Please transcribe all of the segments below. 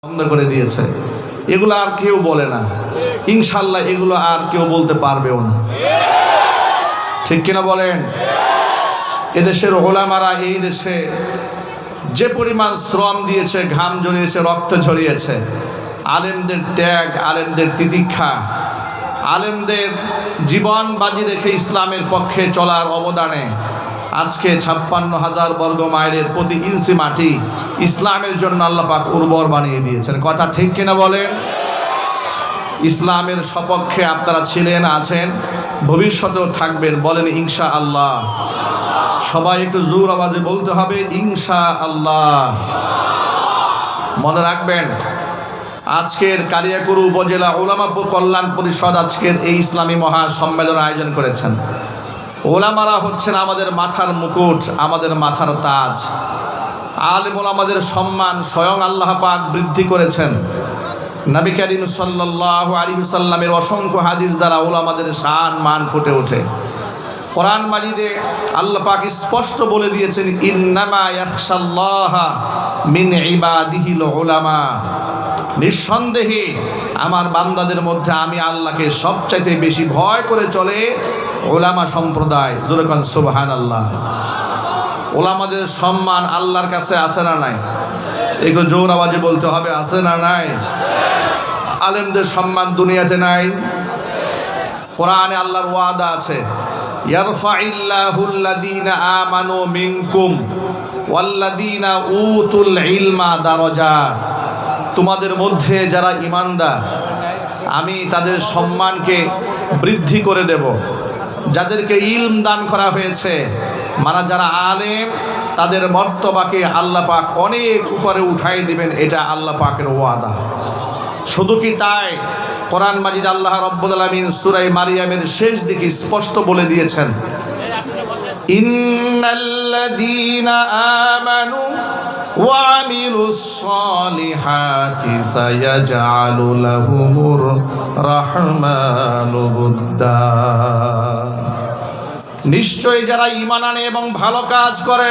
বন্ধ করে দিয়েছে। এগুলো আর কেউ বলে না, ইনশাল্লাহ এগুলো আর কেউ বলতে পারবেও না। ঠিক কিনা বলেন? এদেশের ওলামারা এই দেশে যে পরিমাণ শ্রম দিয়েছে, ঘাম ঝরিয়েছে, রক্ত ঝরিয়েছে, আলেমদের ত্যাগ, আলেমদের তিতিক্ষা, আলেমদের জীবন বাজি রেখে ইসলামের পক্ষে চলার অবদানে আজকে 56,000 বর্গ মাইলের প্রতি ইঞ্চি মাটি ইসলামের জন্য আল্লাহ পাক উর্বর বানিয়ে দিয়েছেন। কথা ঠিক কিনা বলেন? ইসলামের সপক্ষে আপনারা ছিলেন, আছেন, ভবিষ্যতেও থাকবেন। বলেন ইনশাআল্লাহ। সবাই একটু জোর আওয়াজে বলতে হবে ইনশাআল্লাহ। মনে রাখবেন, আজকের কালিয়াকৈর উপজেলা ওলামা কল্যাণ পরিষদ আজকের এই ইসলামী মহাসম্মেলন আয়োজন করেছেন। ওলামারা হচ্ছেন আমাদের মাথার মুকুট, আমাদের মাথার তাজ। আলেম ওলামাদের সম্মান স্বয়ং আল্লাহ পাক বৃদ্ধি করেছেন। নবী করিম সাল্লাল্লাহু আলাইহি ওয়াসাল্লামের অসংখ্য হাদিস দ্বারা ওলামাদের শান মান ফুটে ওঠে। কোরআন মাজিদে আল্লাহ পাক স্পষ্ট বলে দিয়েছেন, ইন্নামা ইয়াখশাল্লাহা মিন ইবাদিহিল উলামা। নিঃসন্দেহে আমার বান্দাদের মধ্যে আমি আল্লাহকে সবচাইতে বেশি ভয় করে চলে ওলামা সম্প্রদায়। জোরে কোন সুবহানাল্লাহ। ওলামাদের সম্মান আল্লাহর কাছে আছে না নাই? একটু জোর আওয়াজে বলতে হবে, আছে না নাই? আলেমদের সম্মান দুনিয়াতে নাই? কোরআনে আল্লাহর ওয়াদা আছে, ইয়ারফাইল্লাহুল্লাযীনা আমানু মিনকুম ওয়াল্লাযীনা উতুল ইলমা দারাজাত। তোমাদের মধ্যে যারা ঈমানদার আমি তাদের সম্মানকে বৃদ্ধি করে দেব। যাদেরকে ইলম দান করা হয়েছে, মানে যারা আলেম, তাদের মর্তবাকে আল্লাহ পাক অনেক উপরে উঠাই দিবেন। এটা আল্লাহ পাকের ওয়াদা। শুধু কি তাই, কোরআন মাজিদ আল্লাহ রাব্বুল আলামিন সূরা মারিয়ামের শেষ দিকে স্পষ্ট বলে দিয়েছেন, ইন্নাল্লাযীনা আমানু ওয়া আমিলুস সালিহাতি সায়াজআলু লাহুমুর রাহমানু উদ্দা। নিশ্চয়ই যারা ঈমান আনে এবং ভালো কাজ করে,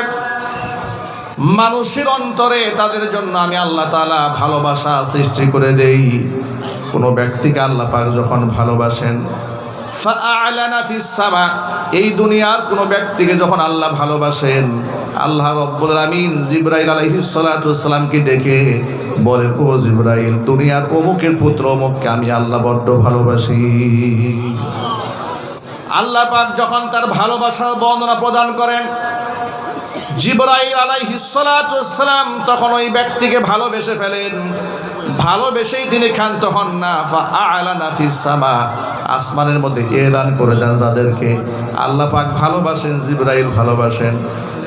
মানুষের অন্তরে তাদের জন্য আমি আল্লাহ তাআলা ভালোবাসা সৃষ্টি করে দেই। কোনো ব্যক্তিকে আল্লাহ পাক যখন ভালোবাসেন, ফাআলানা ফিস সামা, এই দুনিয়ার কোনো ব্যক্তিকে যখন আল্লাহ ভালোবাসেন, আল্লাহ রাব্বুল আলামিন জিবরাইল আলাইহিস সালাতু ওয়াস সালামকে ডেকে বলেন, ও জিবরাইল, দুনিয়ার অমুকের পুত্র অমুককে আমি আল্লাহ বড্ড ভালোবাসি। আল্লাহ পাক যখন তার ভালোবাসার বর্ণনা প্রদান করেন, জিবরাইল আলাইহিস সালাতু ওয়াস সালাম তখন ওই ব্যক্তিকে ভালোবেসে ফেলেন। ভালোবেসেই তিনি ক্ষান্ত হন না, ফাআলানা ফিস সামা, আসমানের মধ্যে এলান করে দেন যাদেরকে আল্লাহ পাক ভালোবাসেন, জিবরাইল ভালোবাসেন।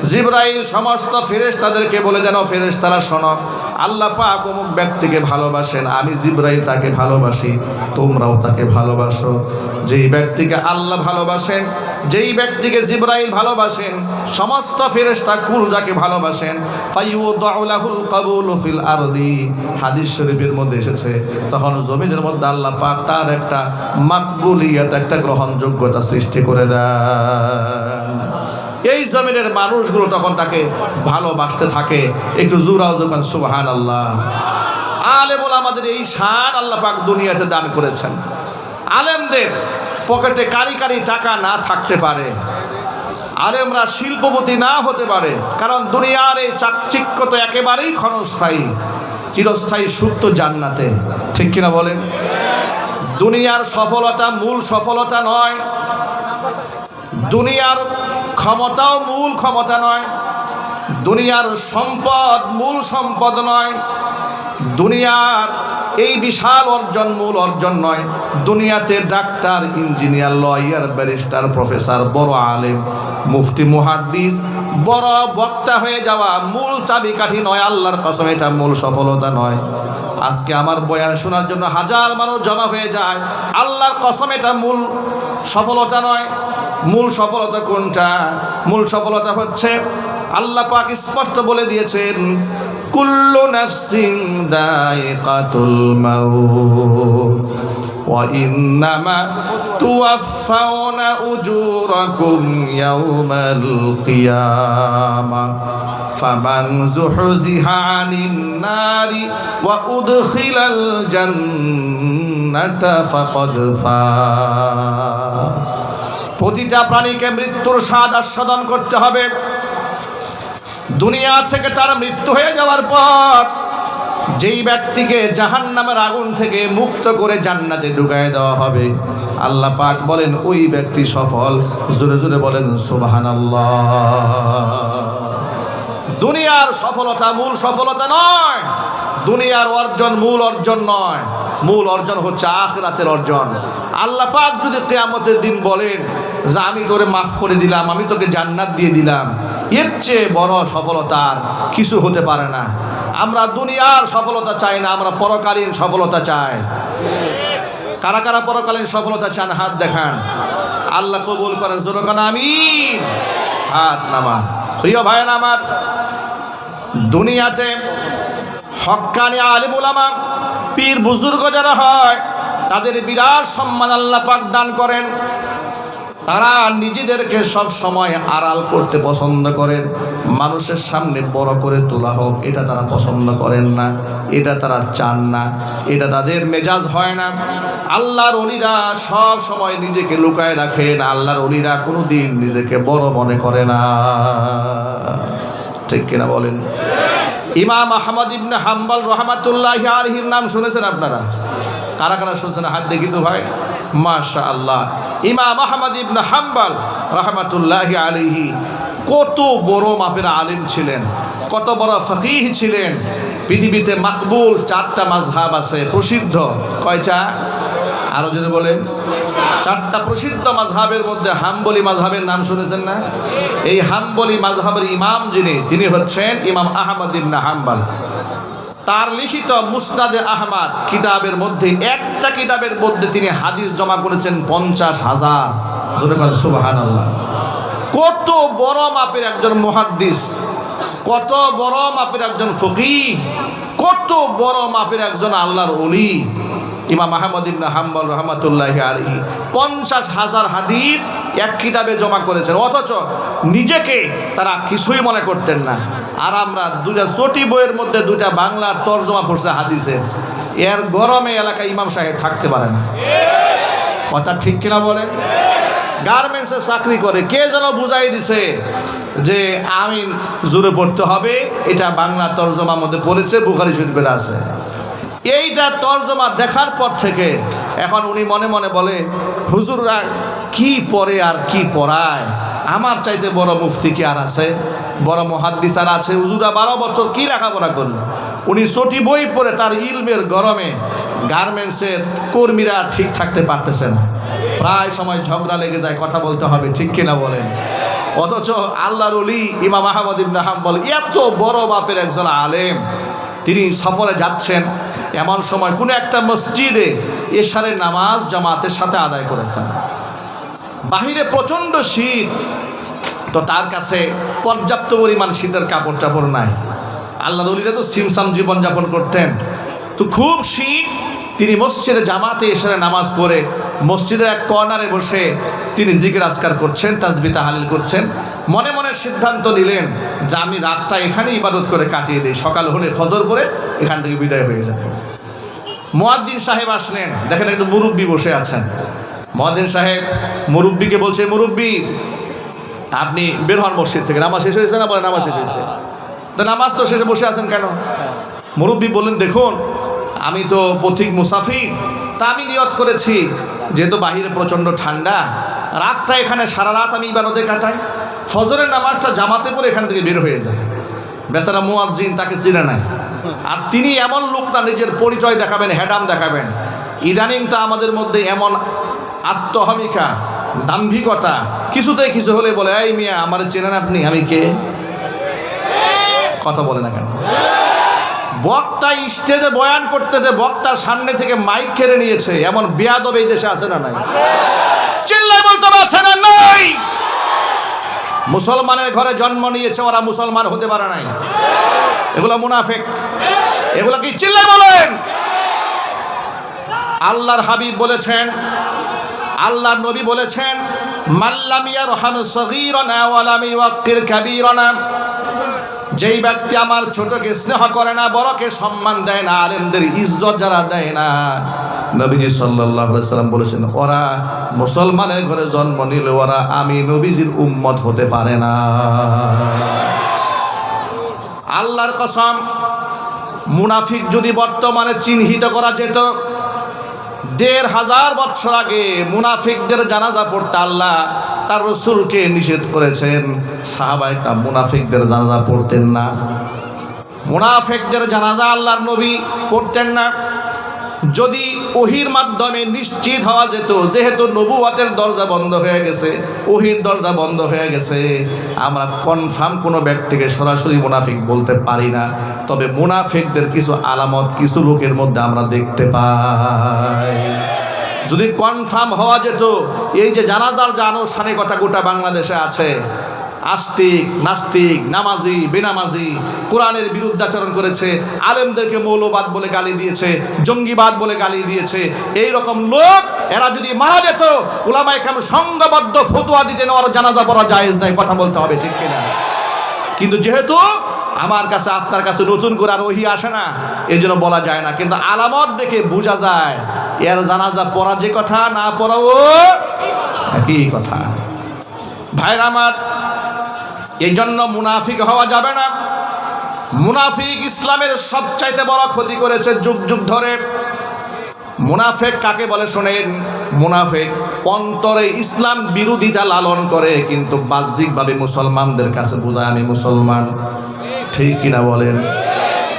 জিবরাইল সমস্ত ফেরেশতাদেরকে বলে দেন, ও ফেরেশতারা শোনো, আল্লাহ পাক অমুক ব্যক্তিকে ভালোবাসেন, আমি জিবরাইল তাকে ভালোবাসি, তোমরাও তাকে ভালোবাসো। যেই ব্যক্তিকে আল্লাহ ভালোবাসেন, যেই ব্যক্তিকে জিবরাইল ভালোবাসেন, সমস্ত ফেরেশতা কুল যাকে ভালোবাসেন, ফায়ুদাউ লাহুল কাবুলু ফিল আরদি, হাদিস শরীফের মধ্যে এসেছে, তখন জমিনের মধ্যে আল্লাহ পাক তার একটা মাকবুলিয়ত, একটা গ্রহণযোগ্যতা সৃষ্টি করে দেন। এই জমিনের মানুষগুলো তখন তাকে ভালোবাসতে থাকে। একটু জোরাও যখন সুবহানাল্লাহ। আলেম ওলামাদের এই শান আল্লাহ পাক দুনিয়াতে দান করেছেন। আলেমদের পকেটে কারি কারি টাকা না থাকতে পারে, আলেমরা শিল্পপতি না হতে পারে, কারণ দুনিয়ার এই চাকচিক্য তো একেবারেই ক্ষণস্থায়ী। চিরস্থায়ী সুখ তো জান্নাতে। ঠিক কিনা বলেন? দুনিয়ার সফলতা মূল সফলতা নয়, দুনিয়ার ক্ষমতাও মূল ক্ষমতা নয়, দুনিয়ার সম্পদ মূল সম্পদ নয়, দুনিয়ার এই বিশাল অর্জন মূল অর্জন নয়। দুনিয়াতে doctor, engineer, lawyer, barrister, professor, বড় আলেম, মুফতি, মুহাদ্দিস, বড় বক্তা হয়ে যাওয়া মূল চাবিকাঠি নয়। আল্লাহর কসম, এটা মূল সফলতা নয়। আজকে আমার বয়ান শোনার জন্য হাজার মানুষ জমা হয়ে যায়, আল্লাহর কসম এটা মূল সফলতা নয়। মূল সফলতা কোনটা? মূল সফলতা হচ্ছে আল্লাহ পাক স্পষ্ট বলে দিয়েছেন, কুল্লু নাফসিন দায়িকাতুল মাউত, وإنما توفون أجوركم يوم القيامة فمن زحزح عن النار وأدخل الجنة فقد فاز। প্রতিটা প্রাণীকে মৃত্যুর স্বাদ আস্বাদন করতে হবে। দুনিয়া থেকে তার মৃত্যু হয়ে যাওয়ার পর যেই ব্যক্তিকে জাহান্নামের আগুন থেকে মুক্ত করে জান্নাতে ঢুকায় দেওয়া হবে, আল্লাহ পাক বলেন ওই ব্যক্তি সফল। জোরে জোরে বলেন সুবহানাল্লাহ। দুনিয়ার সফলতা মূল সফলতা নয়, দুনিয়ার অর্জন মূল অর্জন নয়, মূল অর্জন হচ্ছে আখিরাতের অর্জন। আল্লাহ পাক যদি কিয়ামতের দিন বলেন যে আমি তোরে মাফ করে দিলাম, আমি তোকে জান্নাত দিয়ে দিলাম, এর চেয়ে বড় সফলতার কিছু হতে পারে না। আমরা দুনিয়ার সফলতা চাই না, আমরা পরকালীন সফলতা চাই। কারা কারা পরকালীন সফলতা চান হাত দেখান। আল্লাহ কবুল করেন, জোরে বলেন আমিন। হাত নামান। প্রিয় ভাইয়ের আমার, দুনিয়াতে হক্কানি আলিম উলামা পীর বুজুর্গ যারা হয় তাদের বিরাট সম্মান আল্লাহ পাক দান করেন। তারা নিজেদেরকে সব সময় আড়াল করতে পছন্দ করেন, মানুষের সামনে বড় করে তোলা হোক এটা তারা পছন্দ করেন না, এটা তারা চান না, এটা তাদের মেজাজ হয় না। আল্লাহর ওলিরা সব সময় নিজেকে লুকায় রাখেন, আল্লাহর ওলিরা কোনোদিন নিজেকে বড় মনে করে না। ঠিক কিনা বলেন? ইমাম আহমদ ইবনে হাম্বল রহমাতুল্লাহি আলাইহির নাম শুনেছেন আপনারা? কারা কারা শুনছেন হাত দেখি তো ভাই। মাশাআল্লাহ। ইমাম আহমদ ইবনে হাম্বল রহমাতুল্লাহি আলাইহি কত বড় মাপের আলিম ছিলেন, কত বড় ফকিহ ছিলেন। পৃথিবীতে মাকবুল 4টা মাযহাব আছে, প্রসিদ্ধ। কয়টা? আরো যদি বলেন। 4টা প্রসিদ্ধ মাযহাবের মধ্যে হাম্বলি মাযহাবের নাম শুনেছেন না? এই হাম্বলি মাযহাবের ইমাম যিনি, তিনি হচ্ছেন ইমাম আহমদ ইবনে হাম্বল। তার লিখিত মুসনাদে আহমদ কিতাবের মধ্যে, একটা কিতাবের মধ্যে তিনি হাদিস জমা করেছেন 50,000। জোরে বলেন সুবহানাল্লাহ। কত বড় মাপের একজন মুহাদ্দিস, কত বড় মাপের একজন ফকিহ, কত বড় মাপের একজন আল্লাহর ওলি ইমাম আহমদ ইবনে হাম্বল রহমাতুল্লাহি আলাইহি 50,000 হাদিস এক কিতাবে জমা করেছেন, অথচ নিজেকে তারা কিছুই মনে করতেন না। আর আমরা 2টা চটি বইয়ের মধ্যে 2টা বাংলার তর্জমা পড়ছে হাদিসের, এর গরমে এলাকায় ইমাম সাহেব থাকতে পারে না। কথা ঠিক কিনা বলেন? গার্মেন্টসে চাকরি করে, কে যেন বুঝাই দিছে যে আমিন জোরে পড়তে হবে, এটা বাংলা তর্জমার মধ্যে পড়েছে, বুখারী শরীফের আছে। এইটা তর্জমা দেখার পর থেকে এখন উনি মনে মনে বলে হুজুররা কি পড়ে আর কি পড়ায়, আমার চাইতে বড় মুফতি কি আর আছে, বড় মুহাদ্দিস আর আছে? হুজুরা 12 বছর কি লেখাপড়া করলো। উনি চটি বই পড়ে তার ইলমের গরমে গার্মেন্টসের কর্মীরা ঠিক থাকতে পারতেছে না, প্রায় সময় ঝগড়া লেগে যায়, কথা বলতে হবে। ঠিক কিনা বলেন? অথচ আল্লাহর ওলি ইমাম আহমদ ইবনে হাম্বল এত বড় মাপের একজন আলেম, তিনি সফরে যাচ্ছেন, এমন সময় কোনো একটা মসজিদে এশারের নামাজ জামাতের সাথে আদায় করেছেন। বাহিরে প্রচণ্ড শীত, তো তার কাছে পর্যাপ্ত পরিমাণ শীতের কাপড় টাপড় নাই। আল্লাহর ওলিরা তো সিমসাম জীবনযাপন করতেন, তো খুব শীত। তিনি মসজিদে জামাতে এশারের নামাজ পড়ে মসজিদের এক কর্নারে বসে তিনি জিকির আজকার করছেন, তাসবিহ তাহলিল করছেন। মনে মনে সিদ্ধান্ত নিলেন যে আমি রাতটা এখানে ইবাদত করে কাটিয়ে দিই, সকাল হলে ফজর পড়ে এখান থেকে বিদায় হয়ে যাবে। মুয়াজ্জিন সাহেব আসলেন, দেখেন একটু মুরব্বী বসে আছেন। মুয়াজ্জিন সাহেব মুরব্বীকে বলছে, মুরব্বী আপনি বের হন মসজিদ থেকে, নামাজ শেষ হয়েছে না? বলে নামাজ শেষ হয়েছে। তো নামাজ তো শেষে বসে আছেন কেন? মুরব্বী বললেন, দেখুন আমি তো পথিক মুসাফির, তা আমি নিয়ত করেছি যেহেতু বাহিরে প্রচণ্ড ঠান্ডা, রাতটা এখানে সারা রাত আমি ইবাদতে কাটাই, ফজরের নামাজটা জামাতে পড়ে এখান থেকে বের হয়ে যায়। বেচারা মুয়াজ্জিন তাকে চিনে নাই। আর তিনি এমন লোক না নিজের পরিচয় দেখাবেন, হেডাম দেখাবেন। ইদানিং তা আমাদের মধ্যে এমন আত্মহমিকা, দাম্ভিকতা, কিছুতেই কিছু হলে বলে এই মিয়া আমার চেনেন আপনি, আমি কে? কথা বলে না কেন? বক্তা স্টেজে বয়ান করতেছে, বক্তার সামনে থেকে মাইক কেড়ে নিয়েছে, এমন বেয়াদব এই দেশে আছে না নাই? চিল্লায় বলতে পারছে না নাই? মুসলমানের ঘরে জন্ম নিয়েছে, ওরা মুসলমান হতে পারে নাই, এগুলো মুনাফিক। এগুলো কি চিল্লায় বলেন? আল্লাহর হাবিব বলেছেন, আল্লাহর নবী বলেছেন, মাল্লাম ইয়ারহাম সগীরানা ওয়া লাম ইওয়াক্কির কাবীরানা, যেই ব্যক্তি আমার ছোটকে স্নেহ করে না, বড়কে সম্মান দেয় না, আলেমদের ইজ্জত যারা দেয় না, নবীজি সাল্লাল্লাহু আলাইহি সাল্লাম বলেছেন ওরা মুসলমানের ঘরে জন্ম নিলে ওরা আমি নবীজির উম্মত হতে পারে না। আল্লাহর কসম, মুনাফিক যদি বর্তমানে চিহ্নিত করা যেত, ১৫০০ বছর আগে মুনাফিকদের জানাজা পড়তে আল্লাহ তার রাসূলকে নিষেধ করেছেন। সাহাবায়ে কেরাম মুনাফিকদের জানাজা পড়তেন না, মুনাফিকদের জানাজা আল্লাহর নবী পড়তেন না। যদি ওহির মাধ্যমে নিশ্চিত হওয়া যেত, যেহেতু নবুয়তের দরজা বন্ধ হয়ে গেছে, ওহির দরজা বন্ধ হয়ে গেছে, আমরা কনফার্ম কোনো ব্যক্তিকে সরাসরি মুনাফিক বলতে পারি না। তবে মুনাফিকদের কিছু আলামত কিছু লোকের মধ্যে আমরা দেখতে পাই। যদি কনফার্ম হওয়া যেত, এই যে জানাজার যে আনুষ্ঠানিকতা গোটা বাংলাদেশে আছে, আস্তিক নাস্তিক, নামাজি বেনামাজি, কোরআনের বিরুদ্ধাচরণ করেছে, আলেমদেরকে মৌলবাদ বলে গালি দিয়েছে, জঙ্গিবাদ বলে গালি দিয়েছে, এই রকম লোক এরা যদি মারা যেত, উলামায়ে কেরাম সংঘবদ্ধ ফতোয়া দিতেন ওর জানাজা পড়া জায়েজ নাই। কথা বলতে হবে, ঠিক কিনা? কিন্তু যেহেতু আমার কাছে আপনার কাছে নতুন করে আর ওহী আসে না, এই জন্য বলা যায় না। কিন্তু আলামত দেখে বোঝা যায় এর জানাজা পড়া যে কথা, না পড়াও একই কথা। ভাইরা আমার, এই জন্য মুনাফিক হওয়া যাবে না। মুনাফিক ইসলামের সবচাইতে বড় ক্ষতি করেছে যুগ যুগ ধরে। মুনাফিক কাকে বলে শোনেন? মুনাফিক অন্তরে ইসলাম বিরোধিতা লালন করে, কিন্তু বাহ্যিকভাবে মুসলমানদের কাছে বোঝায় আমি মুসলমান। ঠিক কিনা বলেন?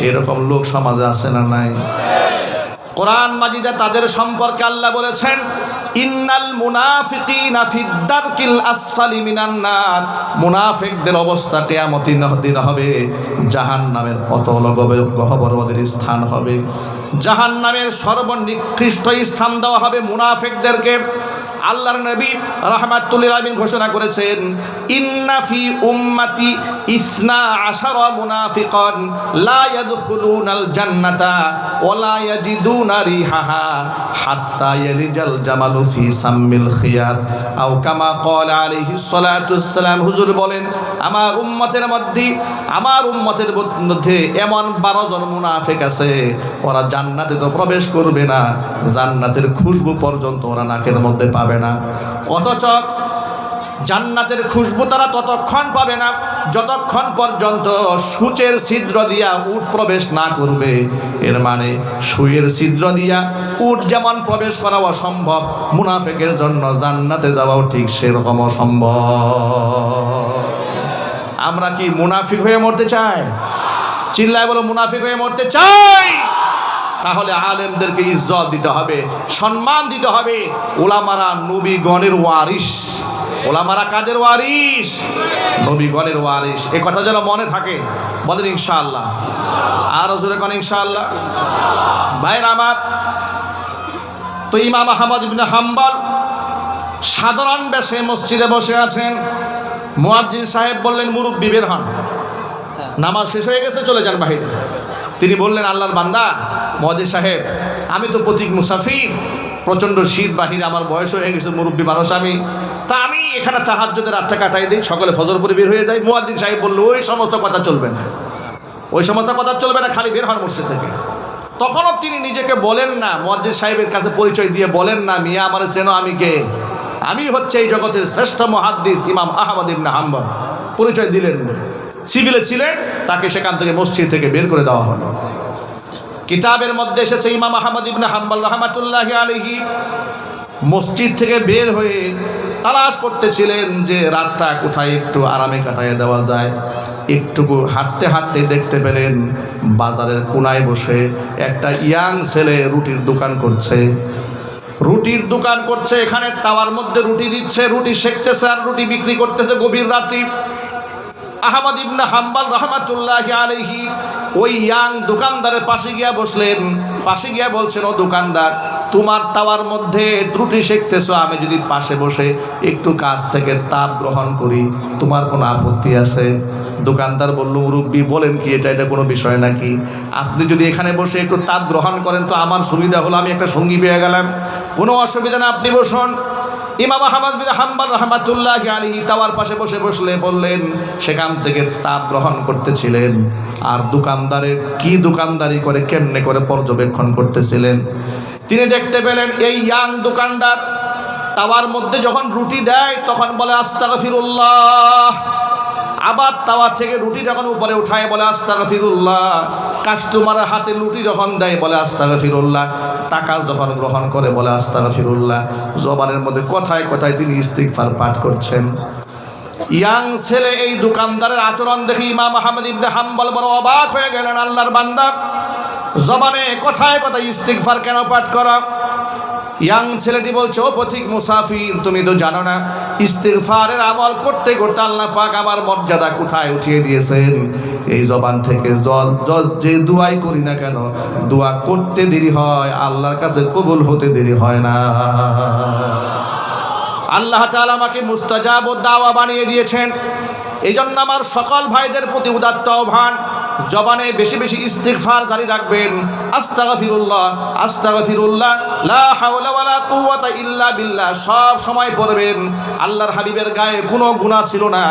এরকম লোক সমাজে আছে না নাই? কোরআন মাজিদে তাদের সম্পর্কে আল্লাহ বলেছেন, ইন্নাল মুনাফিকিনা ফিদ দারকিল আসফালি মিনান নার, মুনাফিকদের অবস্থা কিয়ামতের দিন হবে জাহান্নামের অতল গহ্বরে ওদের স্থান হবে। জাহান্নামের সর্বনিকৃষ্ট স্থান দেওয়া হবে মুনাফিকদেরকে। আল্লাহর নবী রাহমাতুল লিল আলামিন ঘোষণা করেছেন, ইন্না ফি উম্মতি 12 মুনাফিকান লা ইয়াদখুলুনাল জান্নাতা ওয়া লা ইয়াজিদুনা রিহাহা হাত্তা ইয়ালিজাল জামালু ফি সাম্মিল খিয়াত আও কামা ক্বালা আলাইহিস সালাতু ওয়াসসালাম। হুজুর বলেন, আমার উম্মতের মধ্যে এমন 12 জন মুনাফিক আছে, ওরা জান্নাতে তো প্রবেশ করবে না, জান্নাতের খুশবু পর্যন্ত ওরা নাকের মধ্যে পাবে না। অথচ জান্নাতের খুশবু তারা ততক্ষণ পাবে না যতক্ষণ পর্যন্ত সূচের ছিদ্র দিয়া উট প্রবেশ না করবে। এর মানে সুয়ের ছিদ্র দিয়া উট যেমন প্রবেশ করা অসম্ভব, মুনাফিকের জন্য জান্নাতে যাওয়াও ঠিক সেরকম অসম্ভব। আমরা কি মুনাফিক হয়ে মরতে চাই? চিল্লায় বলো, মুনাফিক হয়ে মরতে চাই? তাহলে আলেমদেরকে ইজ্জত দিতে হবে, সম্মান দিতে হবে। ওলামারা নবীগণের ওয়ারিস। ওলামারা কাদের ওয়ারিস? নবীগণের ওয়ারিস। এই কথা যেন মনে থাকে, বলেন ইনশাআল্লাহ। আরো জোরে কোন ইনশাআল্লাহ। ভাইরা আমার, তো ইমাম আহমদ ইবনে হাম্বল সাধারণ বেশে মসজিদে বসে আছেন। মুয়াজ্জিন সাহেব বললেন, মুরব্বি বের হন, নামাজ শেষ হয়ে গেছে, চলে যান বাহিরে। তিনি বললেন, আল্লাহর বান্দা মুয়াজ্জিন সাহেব, আমি তো প্রতীক মুসাফির, প্রচণ্ড শীত, বাহিরে আমার বয়স হয়ে গেছে, মুরব্বী মানুষ আমি এখানে তাহাজ্জুদের রাতটা কাটাই দিই, সকালে ফজর পরে বের হয়ে যাই। মুয়াজ্জিন সাহেব বলল, ওই সমস্ত কথা চলবে না, ওই সমস্ত কথা চলবে না, খালি বের হন মসজিদ থেকে। তখনও তিনি নিজেকে বলেন না, মুয়াজ্জিন সাহেবের কাছে পরিচয় দিয়ে বলেন না, মিয়া আমার চেনো, আমি কে? আমি হচ্ছে এই জগতের শ্রেষ্ঠ মুহাদ্দিস ইমাম আহমদ ইবনে হাম্বল। পরিচয় দিলেন না। সিভিলে ছিলেন, তাকে সেখান থেকে মসজিদ থেকে বের করে দেওয়া হলো। কিতাবের মধ্যে এসেছে, ইমাম আহমদ ইবনে হাম্বল রাহমাতুল্লাহি আলাইহি মসজিদ থেকে বের হয়ে তালাশ করতেছিলেন যে রাতটা কোথায় একটু আরামে কাটাইয়ে দেওয়া যায়। একটুকু হাঁটতে হাঁটতে দেখতে পেলেন বাজারের কোনায় বসে একটা ইয়াং ছেলে রুটির দোকান করছে। এখানে তাওয়ার মধ্যে রুটি দিচ্ছে, রুটি সেকতেছে আর রুটি বিক্রি করতেছে গভীর রাতে। আহমদ ইবনে হাম্বল রাহমাতুল্লাহি আলাইহি ওই ইয়াং দোকানদারের পাশে গিয়া বসলেন। পাশে গিয়া বলছেন, ও দোকানদার, তোমার তাওয়ার মধ্যে রুটি সেকতেছো, আমি যদি পাশে বসে একটু কাছ থেকে তাপ গ্রহণ করি, তোমার কোনো আপত্তি আছে? দোকানদার বলল, মুরব্বি বলেন কি, এটা কোনো বিষয় নাকি? আপনি যদি এখানে বসে একটু তাপ গ্রহণ করেন তো আমার সুবিধা হলো, আমি একটা সঙ্গী পেয়ে গেলাম। কোনো অসুবিধা না, আপনি বসুন। ইমাম আহমদ বিন হাম্বল রাহমাতুল্লাহি আলাইহি তাওয়ার পাশে বললেন, সেখান থেকে তাপ গ্রহণ করতেছিলেন। আর দোকানদারের কি দোকানদারি করে, কেমনে করে পর্যবেক্ষণ করতেছিলেন। তিনি দেখতে পেলেন এই ইয়াং দোকানদার তাওয়ার মধ্যে যখন রুটি দেয় তখন বলে আস্তাগফিরুল্লাহ, আবার তাওয়া থেকে রুটি যখন উপরে উঠায় বলে আস্তাগফিরুল্লাহ, কাস্টমারের হাতে রুটি যখন দেয় বলে আস্তাগফিরুল্লাহ, টাকা যখন গ্রহণ করে বলে আস্তাগফিরুল্লাহ। জবানের মধ্যে কথায় কথায় তিনি ইস্তিগফার পাঠ করছেন। ইয়াং ছেলে এই দোকানদারের আচরণ দেখে ইমাম আহমদ ইবনে হাম্বল বড় অবাক হয়ে গেলেন। আল্লাহর বান্দা, জবানে কথায় কথায় ইস্তিগফার কেন পাঠ করা? ইয়াং ছেলেটি বলছে, ও পথিক মুসাফির, তুমি তো জানো না ইস্তিগফারের আমল করতে করতে আল্লাহ পাক আমার মর্যাদা কোথায় উঠিয়ে দিয়েছেন। এই জবান থেকে যে দুয়াই করি না কেন, দোয়া করতে দেরি হয়, আল্লাহর কাছে কবুল হতে দেরি হয় না। আল্লাহ তাআলা আমাকে মুস্তাজাব দাওয়া বানিয়ে দিয়েছেন। এই জন্য আমার সকল ভাইদের প্রতি উদাত্ত আহ্বান, জবানে বেশি বেশি ইস্তিগফার জারি রাখবেন। আস্তাগফিরুল্লাহ, আস্তাগফিরুল্লাহ, লা হাওলা ওয়ালা কুওয়াতা ইল্লা বিল্লাহ সব সময় পড়বেন। আল্লাহর হাবিবের গায়ে কোনো গুনাহ ছিল না,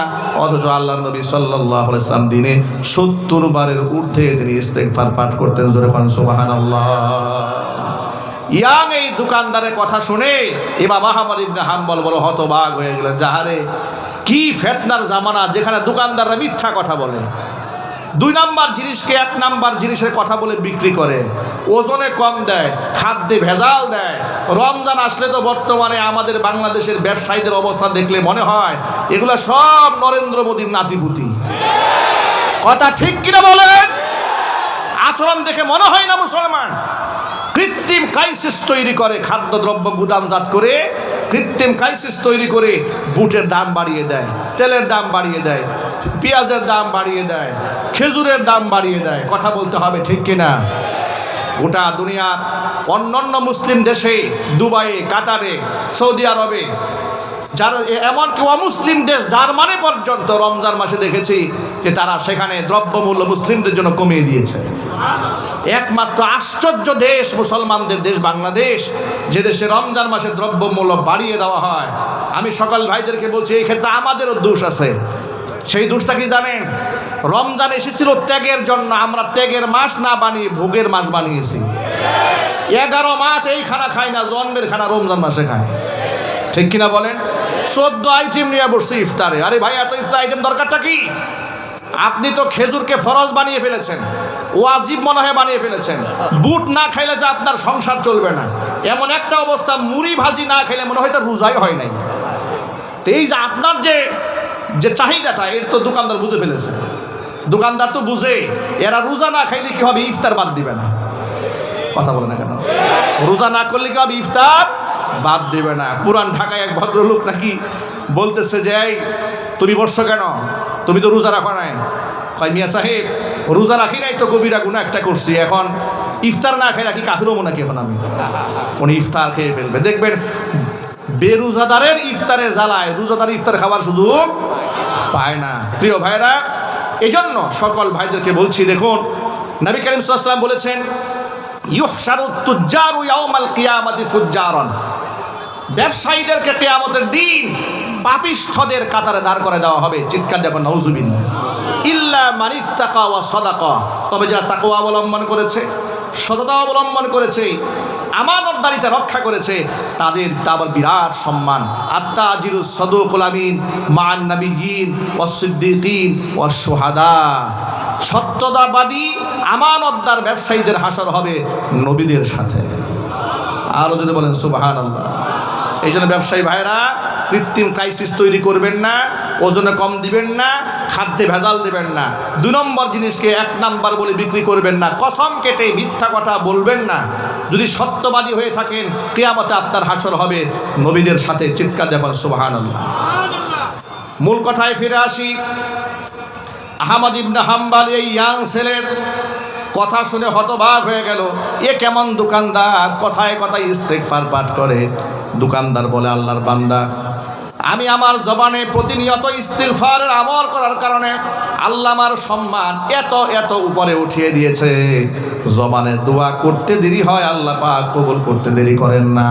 অথচ আল্লাহর নবী সাল্লাল্লাহু আলাইহি ওয়াসাল্লাম দিনে 70 বারের ঊর্ধ্বে তিনি ইস্তিগফার পাঠ করতেন। জোরে কোন সুবহানাল্লাহ। ইয়াং এই দোকানদারের কথা শুনে ইমাম আহমদ ইবনে হাম্বল বড় হতবাক হয়ে গেলেন। যাহারে কি ফেতনার জামানা, যেখানে দোকানদাররা মিথ্যা কথা বলে, 2 নাম্বার জিনিসকে 1 নাম্বার জিনিসের কথা বলে বিক্রি করে, ওজনে কম দেয়, খাদ্যে ভেজাল দেয়। রমজান আসলে তো বর্তমানে আমাদের বাংলাদেশের ব্যবসায়ীদের অবস্থা দেখলে মনে হয় এগুলো সব নরেন্দ্র মোদীর নাতিপুতি। কথা ঠিক কিনা বলেন? আচরণ দেখে মনে হয় না মুসলমান। কৃত্রিম ক্রাইসিস তৈরি করে, খাদ্যদ্রব্য গুদামজাত করে কৃত্রিম ক্রাইসিস তৈরি করে বুটের দাম বাড়িয়ে দেয়, তেলের দাম বাড়িয়ে দেয়, পেঁয়াজের দাম বাড়িয়ে দেয়, খেজুরের দাম বাড়িয়ে দেয়। কথা বলতে হবে ঠিক কিনা? গোটা দুনিয়ার অন্যান্য মুসলিম দেশে, দুবাইয়ে, কাতারে, সৌদি আরবে, যার এমনকি অমুসলিম দেশ জার্মানি পর্যন্ত রমজান মাসে দেখেছি যে তারা সেখানে দ্রব্যমূল্য মুসলিমদের জন্য কমিয়ে দিয়েছে। একমাত্র আশ্চর্য দেশ মুসলমানদের দেশ বাংলাদেশ, যে দেশে রমজান মাসে দ্রব্যমূল্য বাড়িয়ে দেওয়া হয়। আমি সকল ভাইদেরকে বলছি, এই ক্ষেত্রে আমাদেরও দোষ আছে। সেই দোষটা কি জানেন? রমজান এসেছিল ত্যাগের জন্য, আমরা ত্যাগের মাস না বানিয়ে ভোগের মাস বানিয়েছি। 11 মাস এই খানা খায় না, জন্মের খানা রমজান মাসে খায়। ঠিক কিনা বলেন? 14 আইটেম নিয়ে বসছে ইফতারে। আরে ভাই, এত ইফতার আইটেম দরকারটা কি? আপনি তো খেজুরকে ফরজ বানিয়ে ফেলেছেন, ওয়াজিব মনে হয় বানিয়ে ফেলেছেন। বুট না খাইলে যে আপনার সংসার চলবে না, এমন একটা অবস্থা। মুড়ি ভাজি না খাইলে মনে হয় তো রোজাই হয় নাই। তো এই যে আপনার যে চাহিদাটা, এর তো দোকানদার বুঝে ফেলেছে। দোকানদার তো বুঝে এরা রোজা না খাইলে কি হবে, ইফতার বাদ দিবে না। কথা বলে না কেন? রোজা না করলে কি হবে, ইফতার বাদ দেবে না। পুরান ঢাকায় এক ভদ্রলোক নাকি বলতেছে যে, এই তুমি বসছো কেন, তুমি তো রোজা রাখো নাই। কয়, মিয়া সাহেব রোজা রাখি নাই তো, কবিরা গুনাহ একটা করছি, এখন ইফতার না খাই রাখি কাফির হবো নাকি এখন আমি? উনি ইফতার খেয়ে ফেলবে। দেখবেন বেরোজাদারের ইফতারের জ্বালায় রোজাদার ইফতার খাবার সুযোগ পায় না। প্রিয় ভাইরা, এই জন্য সকল ভাইদেরকে বলছি, দেখুন নবী করিম সাল্লাল্লাহু আলাইহি ওয়াসাল্লাম বলেছেন, ইউহশারুত তুজ্জারু ইয়াউমাল কিয়ামাতি ফুজ্জারান। ব্যবসায়ীদেরকে কিয়ামতের দিন পাপিষ্ঠদের কাতারে দাঁড় করে দেওয়া হবে। চিৎকার দেখুন নাউজুবিল্লাহ। ইল্লা মানিত্তাকা ওয়া সাদাকা, তবে যারা তাকওয়া অবলম্বন করেছে, সততা অবলম্বন করেছে, আমানতদারিতা রক্ষা করেছে, তাদের তার বিরাট সম্মান। আত্তাজিরুস সাদুকুল আমিন মান নাবিয়্যিন ওয়াস সিদ্দিকিন ওয়াস শুহাদা। সত্যতাবাদী আমানতদার ব্যবসায়ীদের হাসর হবে নবীদের সাথে। আরো যদি বলেন সুবহানাল্লাহ। এই জন্য ব্যবসায়ী ভাইরা, কৃত্রিম ক্রাইসিস তৈরি করবেন না, ওজনে কম দিবেন না, খাদ্যে ভেজাল দেবেন না। 2 নম্বর জিনিসকে 1 নাম্বার বলে বিক্রি করবেন না। কসম কেটে মিথ্যা কথা বলবেন না। যদি সত্যবাদী হয়ে থাকেন, কিয়ামতে আপনার হাসর হবে নবীদের সাথে। চিৎকার দেবেন সুবহানাল্লাহ। মূল কথায় ফিরে আসি। আহমদ ইবনে হাম্বল এই ইয়াং ছেলের কথা শুনে হতবাক হয়ে গেল। এ কেমন দোকানদার, কথায় কথায় ইস্তেগফার পাঠ করে। দোকানদার বলে, আল্লাহর বান্দা, আমি আমার জবানে প্রতিনিয়ত ইস্তিগফারের আমল করার কারণে আল্লাহ আমার সম্মান এত এত উপরে উঠিয়ে দিয়েছে। জবানে দোয়া করতে দেরি হয়, আল্লাহ পাক কবুল করতে দেরি করেন না।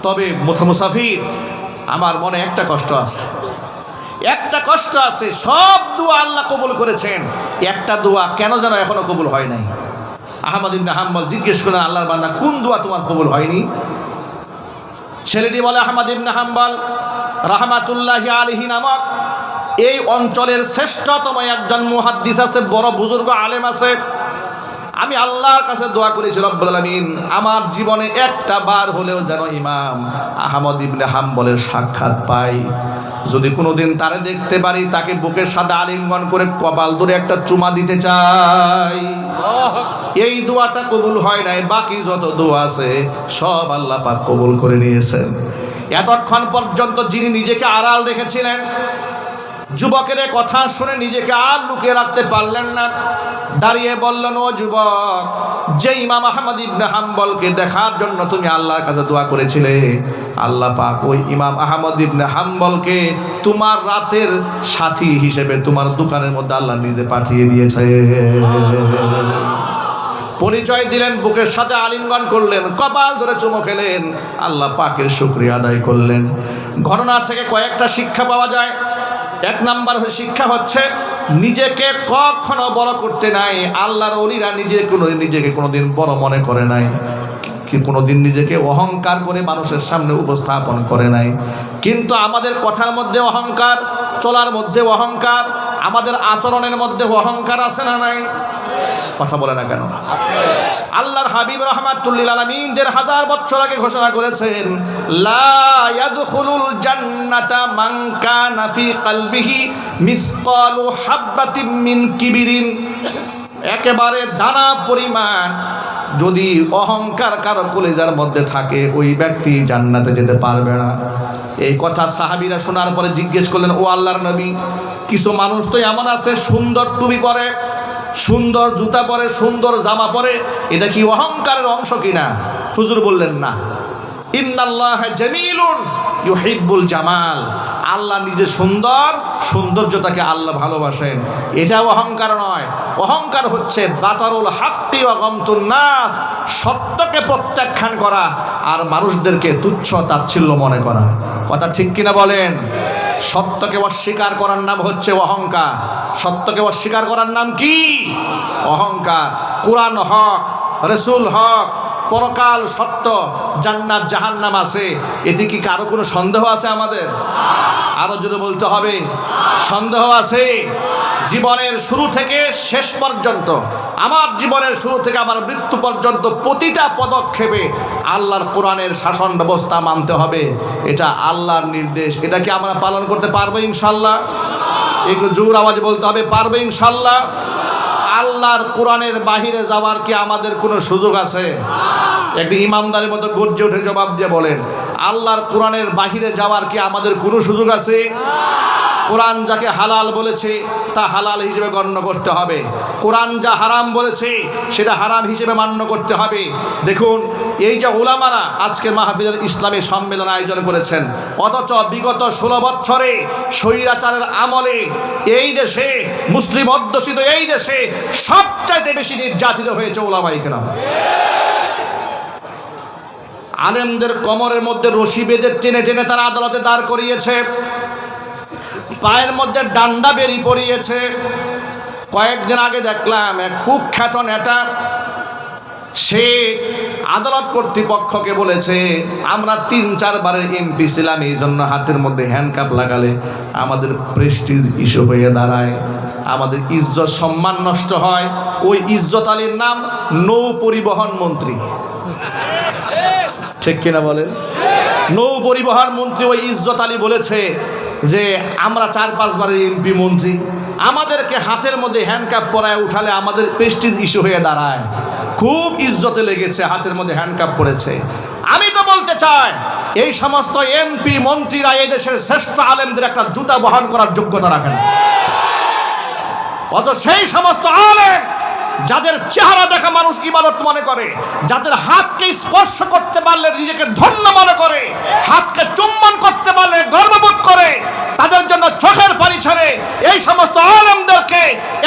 তবে মুসাফির, আমার মনে একটা কষ্ট আছে, একটা কষ্ট আছে। সব দোয়া আল্লাহ কবুল করেছেন, একটা দোয়া কেন যেন এখনো কবুল হয় নাই। আহমদ ইবনে হাম্বল জিজ্ঞেস করেন, আল্লাহর বান্দা কোন দোয়া তোমার কবুল হয়নি? ছেলেটি বলে, আহমদ ইবনে হাম্বল রাহমাতুল্লাহি আলাইহি নামক এই অঞ্চলের শ্রেষ্ঠতম একজন মুহাদ্দিস আছে, বড় বুজুর্গ আলেম আছে। আমি আল্লাহর কাছে দোয়া করেছি, রব্বুল আলামিন আমার জীবনে একটা বার হলেও যেন ইমাম আহমদ ইবনে হাম্বলের সাক্ষাৎ পাই। যদি কোনোদিন তারে দেখতে পারি, তাকে বুকের সাথে আলিঙ্গন করে কপাল ধরে একটা চুমা দিতে চাই। এই দোয়াটা কবুল হয় নাই, বাকি যত দোয়া আছে সব আল্লাহ পাক কবুল করে নিয়েছেন। এতক্ষণ পর্যন্ত যিনি নিজেকে আড়াল রেখেছিলেন, যুবকের কথা শুনে নিজেকে আর লুকিয়ে রাখতে পারলেন না, দাঁড়িয়ে বললেন, ও যুবক, যে ইমাম আহমদ ইবনে হাম্বলকে দেখার জন্য তুমি আল্লাহর কাছে দোয়া করেছিলে, আল্লাহ পাক ওই ইমাম আহমদ ইবনে হাম্বলকে তোমার রাতের সাথী হিসেবে তোমার দোকানের মধ্যে আল্লাহ নিজে পাঠিয়ে দিয়েছে। পরিচয় দিলেন, বুকের সাথে আলিঙ্গন করলেন, কপাল ধরে চুমো খেলেন, আল্লাহ পাকের শুকরিয়া আদায় করলেন। ঘটনা থেকে কয়েকটা শিক্ষা পাওয়া যায়। এক নাম্বার শিক্ষা হচ্ছে, নিজেকে কখনো বড় করতে নাই। আল্লাহর ওলিরা নিজেকে কোনোদিন বড় মনে করে নাই, কোনোদিন নিজেকে অহংকার করে মানুষের সামনে উপস্থাপন করে নাই। কিন্তু আমাদের কথার মধ্যে অহংকার, চলার মধ্যে অহংকার, আমাদের আচরণের মধ্যে অহংকার আছে না নাই? কথা বলে না কেন? আল্লাহর হাবিব রাহমাতুল লিল আলামিন ১৫০০ বছর আগে ঘোষণা করেছেন, লা ইয়াদখুলুল জান্নাতা মান কানা ফি কলবিহি মিসকালু হাববাতিন মিন কিবরিন। একেবারে দানা পরিমাণ যদি অহংকার কারো কলিজার মধ্যে থাকে, ওই ব্যক্তি জান্নাতে যেতে পারবে না। এই কথা সাহাবীরা শোনার পরে জিজ্ঞেস করলেন, ও আল্লাহর নবী, কিছু মানুষ তো এমন আছে সুন্দর টুপি পরে, সুন্দর জুতা পরে, সুন্দর জামা পরে, এটা কি অহংকারের অংশ কিনা? হুজুর বললেন, না। ইন্নাল্লাহা জামিলুন ইউহিব্বুল জামাল। আল্লাহ নিজে সুন্দর, সৌন্দর্যতাকে আল্লাহ ভালোবাসেন, এটা অহংকার নয়। অহংকার হচ্ছে বাতারুল হাক্কি ওয়া গামতুন নাস, সত্যকে প্রত্যাখ্যান করা আর মানুষদেরকে তুচ্ছ তাচ্ছিল্য মনে করা। কথা ঠিক কিনা বলেন? সত্যকে অস্বীকার করার নাম হচ্ছে অহংকার। সত্যকে অস্বীকার করার নাম কি? অহংকার। কোরআন হক, রাসূল হক, পরকাল সত্য, জান্নাত জাহান্নাম আছে, এতে কি কারো কোনো সন্দেহ আছে? আমাদের আরো জোরে বলতে হবে, সন্দেহ আছে? জীবনের শুরু থেকে শেষ পর্যন্ত, আমার জীবনের শুরু থেকে আমার মৃত্যু পর্যন্ত প্রতিটা পদক্ষেপে আল্লাহর কোরআনের শাসন ব্যবস্থা মানতে হবে। এটা আল্লাহর নির্দেশ। এটা কি আমরা পালন করতে পারবো ইনশাল্লাহ? একটু জোর আওয়াজে বলতে হবে, পারবে ইনশাল্লাহ? আল্লাহর কোরআনের বাহিরে যাওয়ার কি আমাদের কোনো সুযোগ আছে? একটি ইমানদারের মতো গর্জে উঠে জবাব দিয়ে বলেন, আল্লাহর কোরআনের বাহিরে যাওয়ার কি আমাদের কোনো সুযোগ আছে? কোরআন যাকে হালাল বলেছে তা হালাল হিসেবে গণ্য করতে হবে, কোরআন যা হারাম বলেছে সেটা হারাম হিসেবে মান্য করতে হবে। দেখুন, এই যে উলামারা আজকে মাহফিজুল ইসলামী সম্মেলন আয়োজন করেছেন, অথচ বিগত 16 বছরে স্বৈরাচারের আমলে এই দেশে, মুসলিম অধ্যুষিত এই দেশে সবচাইতে বেশি নির্যাতিত হয়েছে উলামায়ে কেরাম। আলেমদের কোমরের মধ্যে রশি বেঁধে টেনে টেনে তারা আদালতে দাঁড় করিয়েছে, পায়ের মধ্যে ডান্ডা বেরিয়ে পড়িয়েছে। কয়েকদিন আগে দেখলাম এক কুখ্যাত নেতা, সে আদালত কর্তৃপক্ষকে বলেছে, আমরা ৩-৪ বারের এমপি ছিলাম, এই জন্য হাতের মধ্যে হ্যান্ডকাপ লাগালে আমাদের প্রেস্টিজ ইস্যু হয়ে দাঁড়ায়, আমাদের ইজ্জত সম্মান নষ্ট হয়। ওই ইজ্জত আলীর নাম নৌ পরিবহন মন্ত্রী, ঠিক কিনা বলেন? নৌ পরিবহন মন্ত্রী ওই ইজ্জত আলী বলেছে যে আমরা 4-5 বারের এমপি মন্ত্রী, আমাদেরকে হাতের মধ্যে হ্যান্ডকাপ পরায় উঠালে আমাদের প্রেস্টিজ ইস্যু হয়ে দাঁড়ায়। খুব ইজ্জতে লেগেছে, হাতের মধ্যে হ্যান্ডকাপ পরেছে। আমি তো বলতে চাই, এই সমস্ত এমপি মন্ত্রীরা এই দেশের শ্রেষ্ঠ আলেমদের একটা জুতা বহন করার যোগ্যতা রাখেন। অত সেই সমস্ত আলেম যাদের চেহারা দেখা মানুষ ইবাদত মনে করে, যাদের হাতকে স্পর্শ করতে পারলে নিজেকে ধন্য মনে করে, হাতকে চুম্বন করতে পারলে গর্ববোধ করে, তাদের জন্য চোখের পানি ছেড়ে এই সমস্ত আলেমদেরকে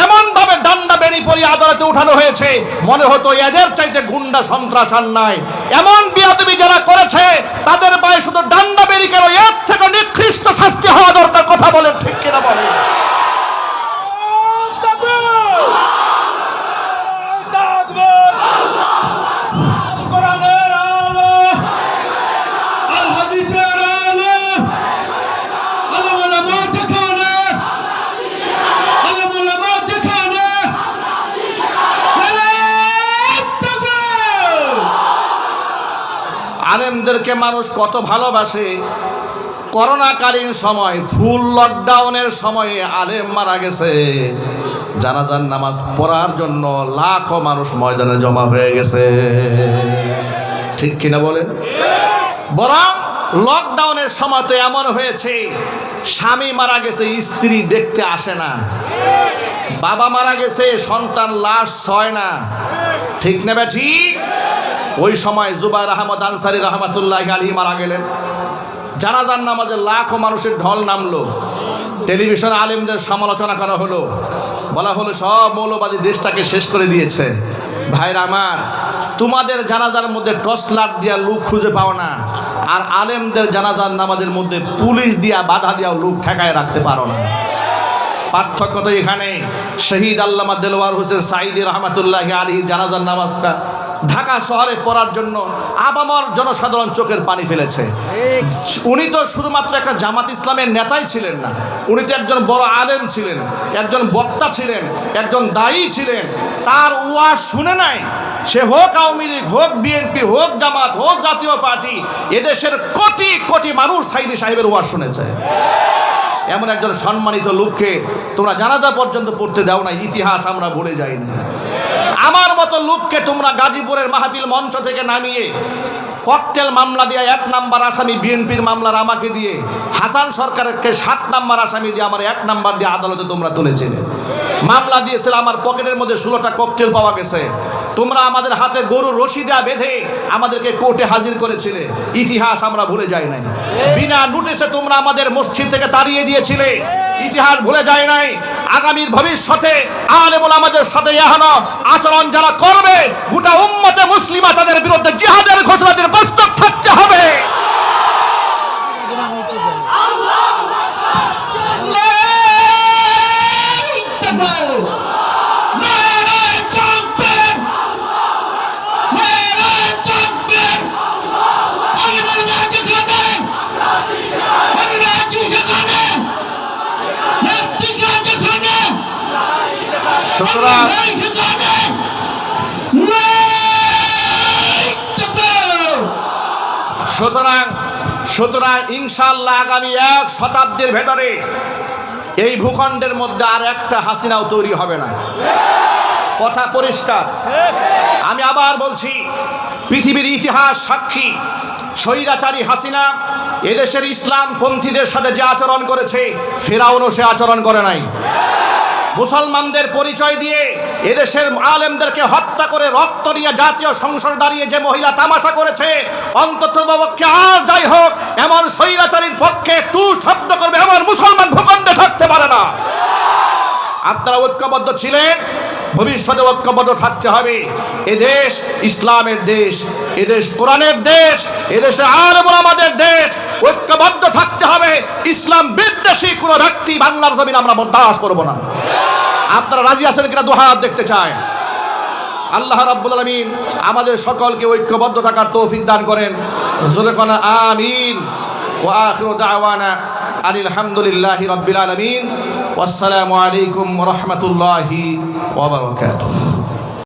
এমনভাবে ডান্ডা বেড়ি পরিয়ে আদালতে উঠানো হয়েছে মনে হতো এদের চাইতে গুন্ডা সন্ত্রাস আর নাই। এমন বিয়াদবি যারা করেছে তাদের পায়ে শুধু ডান্ডা বেড়ি কেন, এর থেকে নিকৃষ্ট শাস্তি হওয়া দরকার। কথা বলেন ঠিক কিনা বলেন? আলেমদেরকে মানুষ কত ভালোবাসে। করোনাকালীন সময় ফুল লকডাউনের সময়ে আলেম মারা গেছে, জানাজার নামাজ পড়ার জন্য লাখো মানুষ ময়দানে জমা হয়ে গেছে, ঠিক কিনা বলেন? বরং লকডাউনের সময় তো এমন হয়েছে স্বামী মারা গেছে স্ত্রী দেখতে আসে না, বাবা মারা গেছে সন্তান লাশ ছয় না, ঠিক নেবে ঠিক? ওই সময় জুবাইর আহমদ আনসারী রহমাতুল্লাহি আলাইহি মারা গেলেন, জানাজার নামাজে লাখো মানুষের ঢল নামলো, টেলিভিশনে আলেমদের সমালোচনা করা হলো, বলা হলো সব মৌলবাদী দেশটাকে শেষ করে দিয়েছে। ভাইরা আমার, তোমাদের জানাজার মধ্যে টর্চ লাইট দিয়া লোক খুঁজে পাও না, আর আলেমদের জানাজার নামাজের মধ্যে পুলিশ দিয়া বাধা দিয়াও লোক ঠেকায় রাখতে পারো না। পার্থক্য তো এখানে। শহীদ আল্লামা দেলোয়ার হোসেন সাঈদী রহমাতুল্লাহি আলাইহি জানাজার নামাজটা ঢাকা শহরে পড়ার জন্য আপামর জনসাধারণ চোখের পানি ফেলেছে। উনি তো শুধুমাত্র একটা জামাত ইসলামের নেতাই ছিলেন না, উনি তো একজন বড় আলেম ছিলেন, একজন বক্তা ছিলেন, একজন দায়ী ছিলেন। তার ওয়াজ শুনে নাই সে, হোক আওয়ামী লীগ, হোক বিএনপি, হোক জামাত, হোক জাতীয় পার্টি, এদেশের কোটি কোটি মানুষ সাঈদী সাহেবের ওয়াজ শুনেছে। এমন একজন সম্মানিত লোককে তোমরা জানাজা পর্যন্ত পড়তে দাও না, ইতিহাস আমরা ভুলে যাইনি। আমার মতো লোককে তোমরা গাজীপুরের মাহফিল মঞ্চ থেকে নামিয়ে ককটেল মামলা দিয়ে 1 নাম্বার আসামি, বিএনপির মামলার আমাকে দিয়ে, হাসান সরকারকে 7 নাম্বার আসামি দিয়ে আমার 1 নাম্বার দিয়ে আদালতে তোমরা তুলেছিলে। মামলা দিয়েছিল, আমার পকেটের মধ্যে 16টা ককটেল পাওয়া গেছে। তোমরা আমাদের হাতে গরুর রশি দেয়া বেঁধে আমাদেরকে কোর্টে হাজির করেছিলে, ইতিহাস আমরা ভুলে যাই নাই। বিনা নোটিশে তোমরা আমাদের মসজিদ থেকে তাড়িয়ে দিয়েছিলে, ইতিহাস ভুলে যায় নাই। আগামীর ভবিষ্যতে আলেমুল আমাদের সাথে এহেন আচরণ যারা করবে, গোটা উম্মতে মুসলিমা তাদের বিরুদ্ধে জিহাদের ঘোষণা দিয়ে প্রস্তুত থাকতে হবে। সুতরাং ইনশাআল্লাহ আগামী 1 শতাব্দীর ভেতরে এই ভূখণ্ডের মধ্যে আর একটা হাসিনাও তৈরি হবে না, কথা পরিষ্কার। আমি আবার বলছি, পৃথিবীর ইতিহাস সাক্ষী, স্বৈরাচারী হাসিনা এদেশের ইসলামপন্থীদের সাথে যে আচরণ করেছে, ফেরাউনও সে আচরণ করে নাই। মুসলমানদের পরিচয় দিয়ে এদেশের আলেমদেরকে হত্যা করে রক্ত নিয়ে জাতীয় সংসদে দাঁড়িয়ে যে মহিলা তামাশা করেছে, অন্ততপক্ষে আর যাই হোক এমন স্বৈরাচারীর পক্ষে টু শব্দ করবে এমন মুসলমান ভূখণ্ডে থাকতে পারে না। আপনারা ঐক্যবদ্ধ ছিলেন, ভবিষ্যতে ঐক্যবদ্ধ থাকতে হবে। এদেশ ইসলামের দেশ, এদেশ কোরআনের দেশ, এদেশে আলেমুল আমাদের দেশ। ঐক্যবদ্ধ থাকতে হবে। ইসলাম বিদ্বেষী কোন ব্যক্তি বাংলার জমিন আমরা বরদাস্ত করব না। আপনারা রাজি আছেন কিনা? দুহাত দেখতে চায়। আল্লাহ রাব্বুল আলামিন আমাদের সকলকে ঐক্যবদ্ধ থাকার তৌফিক দান করেন। জোরে কোনা আমিন। ওয়া আখিরু দাওয়ানা আনিল হামদুলিল্লাহি রাব্বিল আলামিন। ওয়াসসালামু আলাইকুম ওয়া রাহমাতুল্লাহি ওয়া বারাকাতুহু।